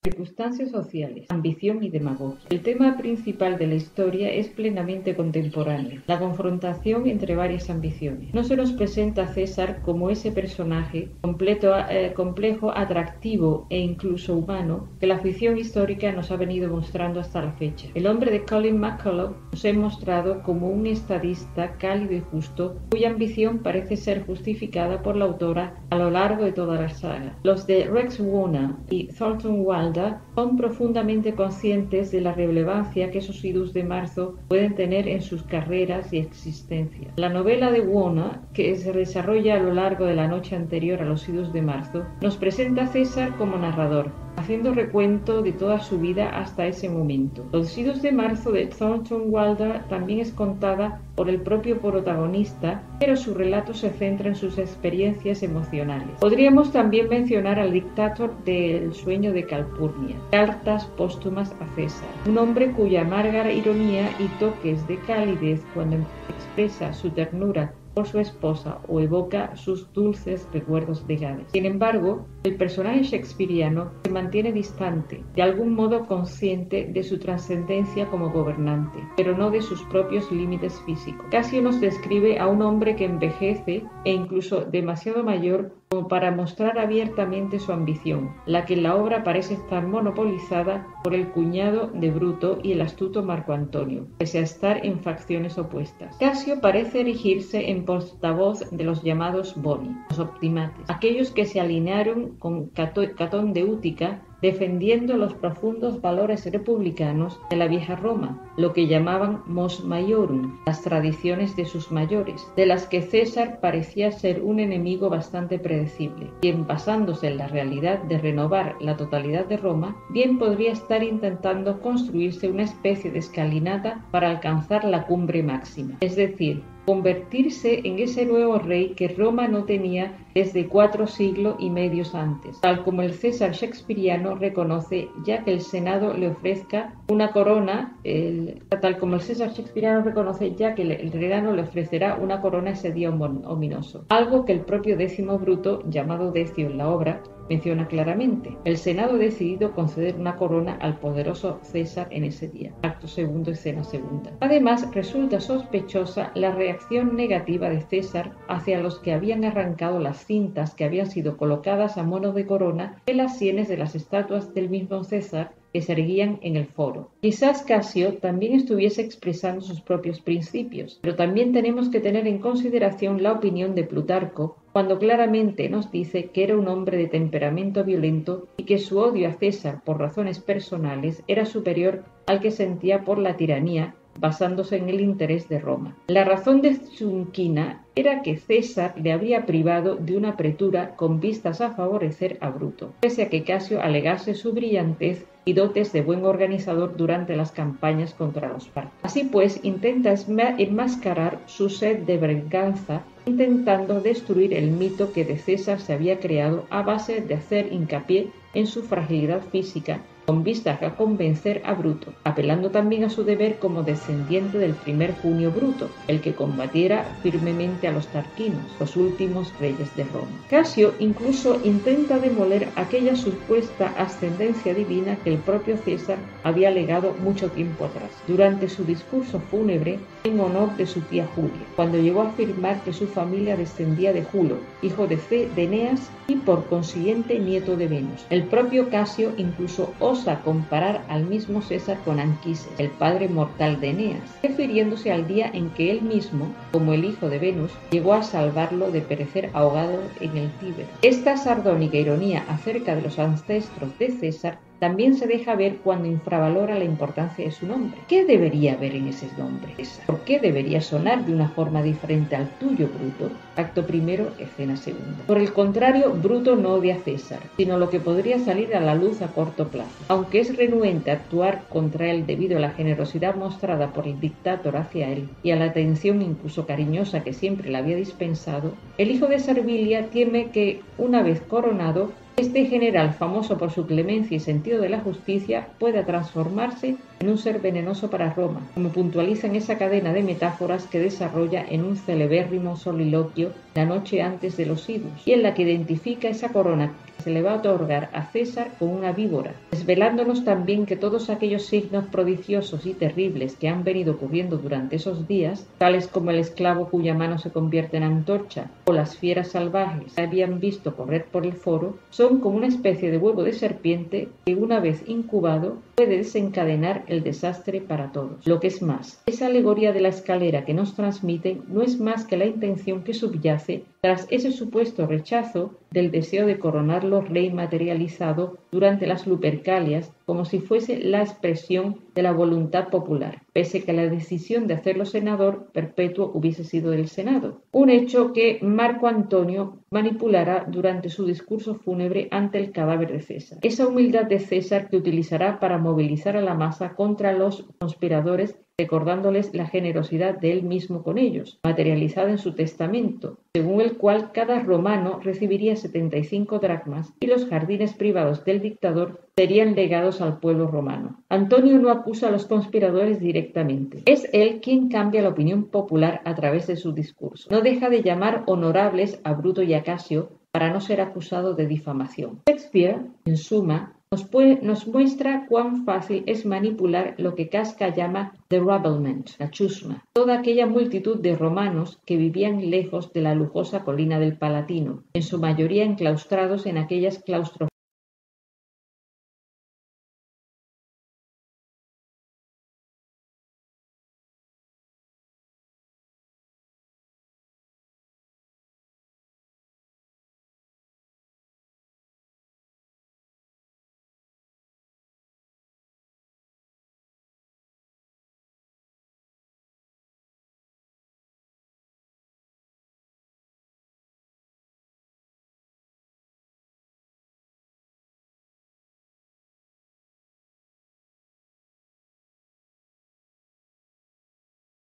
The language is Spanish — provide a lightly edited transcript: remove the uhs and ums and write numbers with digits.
Circunstancias sociales, ambición y demagogia. El tema principal de la historia es plenamente contemporáneo, la confrontación entre varias ambiciones. No se nos presenta a César como ese personaje complejo, atractivo e incluso humano que la ficción histórica nos ha venido mostrando hasta la fecha. El hombre de Colin McCullough nos ha mostrado como un estadista cálido y justo, cuya ambición parece ser justificada por la autora a lo largo de toda la saga. Los de Rex Warner y Thornton Wilder son profundamente conscientes de la relevancia que esos idus de marzo pueden tener en sus carreras y existencia. La novela de Warner, que se desarrolla a lo largo de la noche anterior a los idus de marzo, nos presenta a César como narrador, haciendo recuento de toda su vida hasta ese momento. Los idus de marzo de Thornton Wilder también es contada por el propio protagonista, pero su relato se centra en sus experiencias emocionales. Podríamos también mencionar al dictador del sueño de Calpurnia, Cartas póstumas a César, un hombre cuya amarga ironía y toques de calidez cuando expresa su ternura por su esposa o evoca sus dulces recuerdos de Gades. Sin embargo, el personaje shakespeariano se mantiene distante, de algún modo consciente de su trascendencia como gobernante, pero no de sus propios límites físicos. Casio nos describe a un hombre que envejece e incluso demasiado mayor como para mostrar abiertamente su ambición, la que en la obra parece estar monopolizada por el cuñado de Bruto y el astuto Marco Antonio, pese a estar en facciones opuestas. Casio parece erigirse en portavoz de los llamados Boni, los optimates, aquellos que se alinearon con Catón de Útica, defendiendo los profundos valores republicanos de la vieja Roma, lo que llamaban mos maiorum, las tradiciones de sus mayores, de las que César parecía ser un enemigo bastante predecible, quien basándose en la realidad de renovar la totalidad de Roma, bien podría estar intentando construirse una especie de escalinata para alcanzar la cumbre máxima, es decir, convertirse en ese nuevo rey que Roma no tenía desde 4 siglos y medio antes, tal como el César shakespeariano reconoce ya que el Senado le ofrezca una corona, el Senado le ofrecerá una corona ese día ominoso, algo que el propio Décimo Bruto, llamado Decio en la obra, menciona claramente. El Senado ha decidido conceder una corona al poderoso César en ese día. Acto segundo, escena segunda. Además, resulta sospechosa la reacción negativa de César hacia los que habían arrancado las cintas que habían sido colocadas a modo de corona en las sienes de las estatuas del mismo César que se erguían en el foro. Quizás Casio también estuviese expresando sus propios principios, pero también tenemos que tener en consideración la opinión de Plutarco, cuando claramente nos dice que era un hombre de temperamento violento y que su odio a César por razones personales era superior al que sentía por la tiranía, basándose en el interés de Roma. La razón de su inquina era que César le habría privado de una pretura con vistas a favorecer a Bruto, pese a que Casio alegase su brillantez y dotes de buen organizador durante las campañas contra los partos. Así pues, intenta enmascarar su sed de venganza, intentando destruir el mito que de César se había creado a base de hacer hincapié en su fragilidad física, con vistas a convencer a Bruto, apelando también a su deber como descendiente del primer Junio Bruto, el que combatiera firmemente a los tarquinos, los últimos reyes de Roma. Casio incluso intenta demoler aquella supuesta ascendencia divina que el propio César había legado mucho tiempo atrás, durante su discurso fúnebre en honor de su tía Julia, cuando llegó a afirmar que su familia descendía de Julo, hijo de Eneas y por consiguiente nieto de Venus. El propio Casio incluso osa comparar al mismo César con Anquises, el padre mortal de Eneas, refiriéndose al día en que él mismo, como el hijo de Venus, llegó a salvarlo de perecer ahogado en el Tíber. Esta sardónica ironía acerca de los ancestros de César también se deja ver cuando infravalora la importancia de su nombre. ¿Qué debería haber en ese nombre? ¿Por qué debería sonar de una forma diferente al tuyo, Bruto? Acto primero, escena segunda. Por el contrario, Bruto no odia a César, sino lo que podría salir a la luz a corto plazo. Aunque es renuente a actuar contra él debido a la generosidad mostrada por el dictador hacia él y a la atención incluso cariñosa que siempre le había dispensado, el hijo de Servilia teme que, una vez coronado, este general, famoso por su clemencia y sentido de la justicia, pueda transformarse en un ser venenoso para Roma, como puntualiza en esa cadena de metáforas que desarrolla en un celebérrimo soliloquio la noche antes de los idus, y en la que identifica esa corona que se le va a otorgar a César con una víbora, desvelándonos también que todos aquellos signos prodigiosos y terribles que han venido ocurriendo durante esos días, tales como el esclavo cuya mano se convierte en antorcha o las fieras salvajes que habían visto correr por el foro, son como una especie de huevo de serpiente que una vez incubado puede desencadenar el desastre para todos. Lo que es más, esa alegoría de la escalera que nos transmiten no es más que la intención que subyace tras ese supuesto rechazo del deseo de coronarlo rey materializado durante las Lupercalias, como si fuese la expresión de la voluntad popular, pese que la decisión de hacerlo senador perpetuo hubiese sido del Senado, un hecho que Marco Antonio manipulará durante su discurso fúnebre ante el cadáver de César. Esa humildad de César que utilizará para movilizar a la masa contra los conspiradores, recordándoles la generosidad de él mismo con ellos, materializada en su testamento, según el cual cada romano recibiría 75 dracmas y los jardines privados del dictador serían legados al pueblo romano. Antonio no acusa a los conspiradores directamente. Es él quien cambia la opinión popular a través de su discurso. No deja de llamar honorables a Bruto y a Casio para no ser acusado de difamación. Shakespeare, en suma, nos muestra cuán fácil es manipular lo que Casca llama the rabblement, la chusma, toda aquella multitud de romanos que vivían lejos de la lujosa colina del Palatino, en su mayoría enclaustrados en aquellas